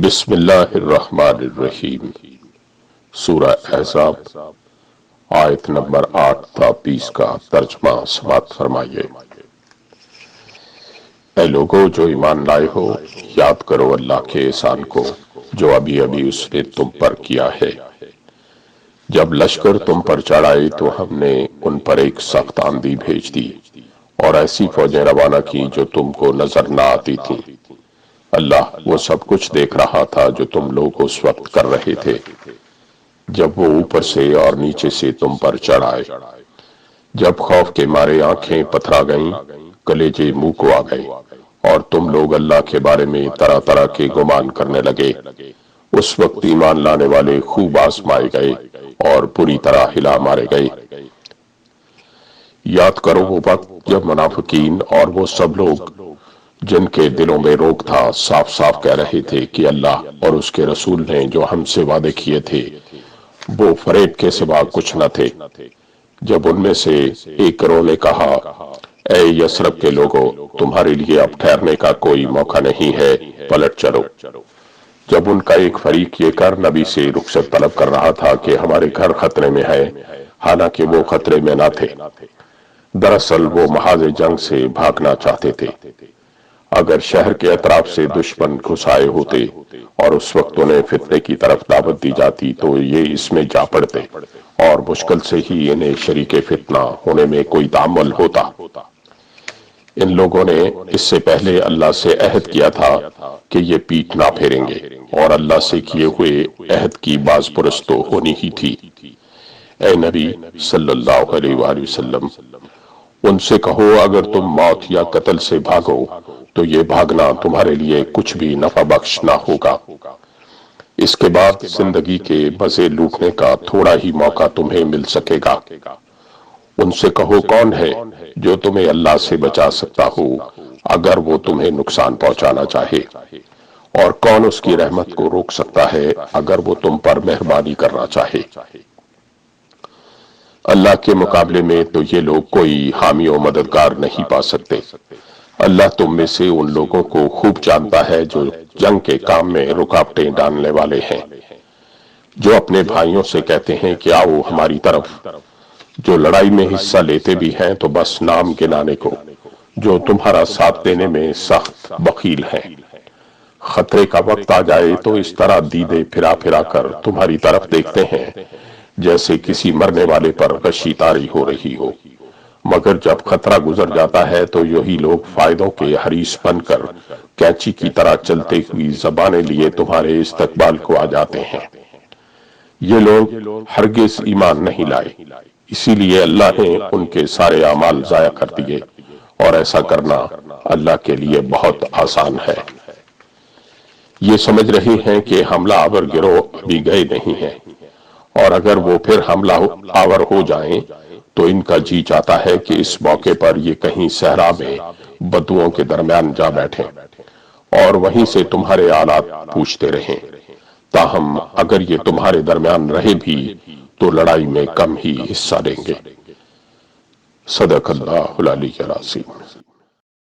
بسم اللہ الرحمن الرحیم۔ سورہ احزاب آیت نمبر 8 تا 20 کا ترجمہ سماعت فرمائیے۔ اے لوگو جو ایمان لائے ہو، یاد کرو اللہ کے احسان کو جو ابھی ابھی اس نے تم پر کیا ہے۔ جب لشکر تم پر چڑھائے تو ہم نے ان پر ایک سخت آندھی بھیج دی اور ایسی فوجیں روانہ کی جو تم کو نظر نہ آتی تھیں۔ اللہ وہ سب کچھ دیکھ رہا تھا جو تم لوگ اس وقت کر رہے تھے جب وہ اوپر سے اور نیچے سے تم پر چڑھ آئے۔ جب خوف کے مارے آنکھیں پتھرا گئیں، کلیجے منہ کو آ گئے اور تم لوگ اللہ کے بارے میں طرح طرح کے گمان کرنے لگے۔ اس وقت ایمان لانے والے خوب آزمائے گئے اور پوری طرح ہلا مارے گئے۔ یاد کرو وہ وقت جب منافقین اور وہ سب لوگ جن کے دلوں میں روک تھا صاف صاف کہہ رہے تھے کہ اللہ اور اس کے رسول نے جو ہم سے وعدے کیے تھے وہ فریب کے سوا کچھ نہ تھے۔ جب ان میں سے ایک گروہ نے کہا، اے یثرب کے لوگو، تمہارے لیے اب ٹھہرنے کا کوئی موقع نہیں ہے، پلٹ چلو۔ جب ان کا ایک فریق یہ کر نبی سے رخصت طلب کر رہا تھا کہ ہمارے گھر خطرے میں ہے، حالانکہ وہ خطرے میں نہ تھے، دراصل وہ محاذ جنگ سے بھاگنا چاہتے تھے۔ اگر شہر کے اطراف سے دشمن گھس آئے ہوتے اور اس وقت انہیں فتنے کی طرف دعوت دی جاتی تو یہ اس میں جا پڑتے اور مشکل سے ہی انہیں شریک فتنہ ہونے میں کوئی تعامل ہوتا۔ ان لوگوں نے اس سے پہلے اللہ سے عہد کیا تھا کہ یہ پیٹھ نہ پھیریں گے اور اللہ سے کیے ہوئے عہد کی باز پرس تو ہونی ہی تھی۔ اے نبی صلی اللہ علیہ وآلہ وسلم، ان سے کہو اگر تم موت یا قتل سے بھاگو تو یہ بھاگنا تمہارے لیے کچھ بھی نفع بخش نہ ہوگا۔ اس کے بعد زندگی کے مزے لوٹنے کا تھوڑا ہی موقع تمہیں مل سکے گا۔ ان سے کہو کون ہے جو تمہیں اللہ سے بچا سکتا ہو اگر وہ تمہیں نقصان پہنچانا چاہے، اور کون اس کی رحمت کو روک سکتا ہے اگر وہ تم پر مہربانی کرنا چاہے۔ اللہ کے مقابلے میں تو یہ لوگ کوئی حامی و مددگار نہیں پا سکتے۔ اللہ تم میں سے ان لوگوں کو خوب جانتا ہے جو جنگ کے کام میں رکاوٹیں ڈالنے والے ہیں، جو اپنے بھائیوں سے کہتے ہیں کہ آؤ ہماری طرف، جو لڑائی میں حصہ لیتے بھی ہیں تو بس نام گنانے کو، جو تمہارا ساتھ دینے میں سخت بخیل ہیں۔ خطرے کا وقت آ جائے تو اس طرح دیدے پھرا پھرا کر تمہاری طرف دیکھتے ہیں جیسے کسی مرنے والے پر غشی طاری ہو رہی ہو، مگر جب خطرہ گزر جاتا ہے تو یہی لوگ فائدوں کے حریص بن کر کینچی کی طرح چلتے ہوئی زبانیں لیے تمہارے استقبال کو آ جاتے ہیں۔ یہ لوگ ہرگز ایمان نہیں لائے، اسی لیے اللہ نے ان کے سارے اعمال ضائع کر دیے، اور ایسا کرنا اللہ کے لیے بہت آسان ہے۔ یہ سمجھ رہے ہیں کہ حملہ آور گروہ ابھی گئے نہیں ہیں، اور اگر وہ پھر حملہ آور ہو جائیں تو ان کا جی چاہتا ہے کہ اس موقع پر یہ کہیں صحرا میں بدوؤں کے درمیان جا بیٹھیں اور وہیں سے تمہارے حالات پوچھتے رہیں، تاہم اگر یہ تمہارے درمیان رہے بھی تو لڑائی میں کم ہی حصہ لیں گے۔ صدق اللہ العلی العظیم۔